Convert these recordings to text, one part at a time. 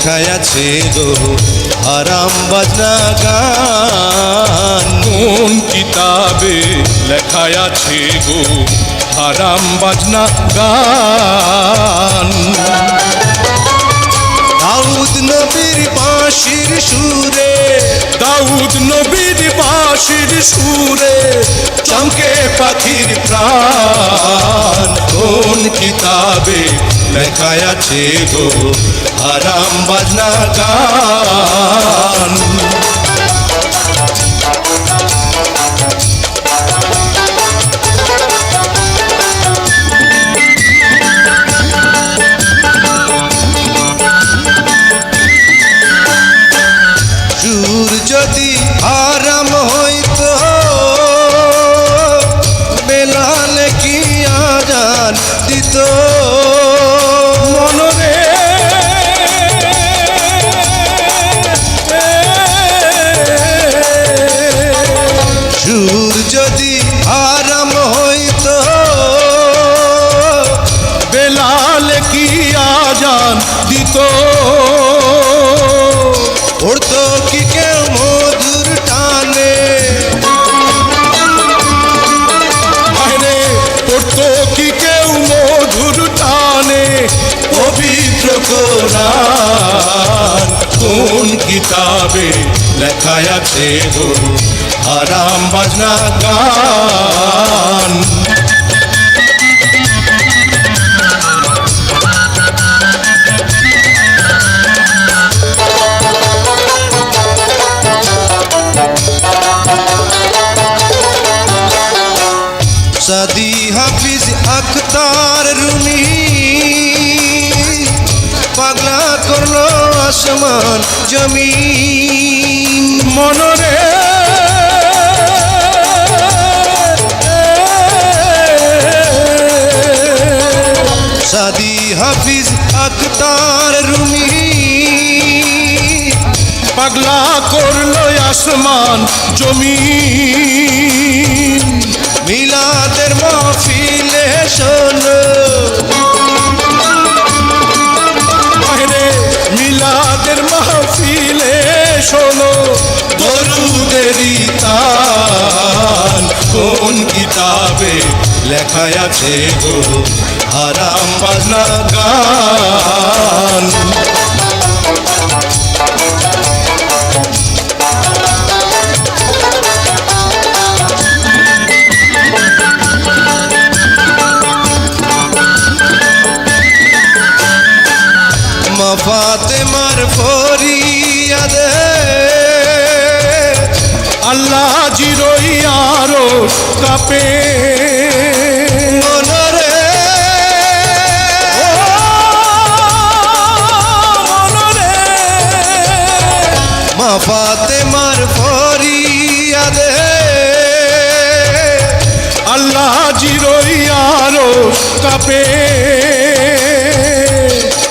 লেখায় আছে গো হারাম বাজনা গান। কোন কিতাবে লেখায় আছে গো হারাম বাজনা গান। দাউদ নবীর বাঁশির সুরে, দাউদ নবীর বাঁশির সুরে চমকে পাখির প্রাণ। কোন কিতাবে লেখায় আছে গো হারাম বাজনা গান। সুর যদি হারাম হইতো বেলাল কি আজান দিত। মনরে সুর যদি হারাম হইতো বেলাল কি আজান দিত। উড়তো কি কেউ মধুর টানে, আরে পড়তো কি কেউ মধুর টানে পবিত্র কোরআন। কোন কিতাবে লেখায় আছে গো হারাম বাজনা গান। সাদি হাফিজ আখতার রুমি পাগলা করলো আসমান জমিন। মনরে সাদি হাফিজ আখতার রুমি পাগলা করলো আসমান জমিন। মিলাদের মাহফিলে শোনো, আরে মিলাদের মাহফিলে শোনো দরুদেরই তান। কোন কিতাবে লেখায় আছে গো হারাম বাজনা গান। ফাতেমার ফরিয়াদে আল্লাহ জিরোই আরো কাপে। মনরে মনরে মা ফাতেমার ফরিয়াদে আল্লাহ জিরোই আরো কাপে।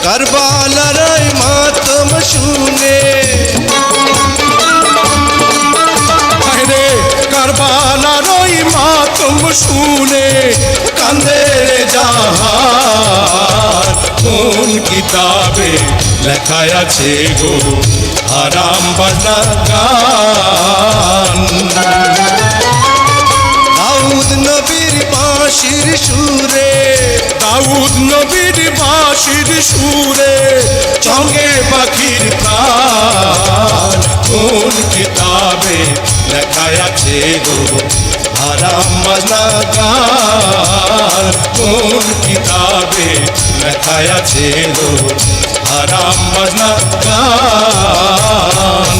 কারবালার মাতম শুনে, আরে কারবালার ওই মাতম শুনে কান্দে জাহান। কোন কিতাবে লেখায় আছে গো হারাম বাজনা গান। দাউদ নবীর বাঁশির সুরে, দাউদ নবীর বাঁশির সুরে চমকে পাখির প্রাণ। কোন কিতাবে লেখায় আছে গো হারাম বাজনা গান। কোন কিতাবে লেখায় আছে গো হারাম বাজনা গান।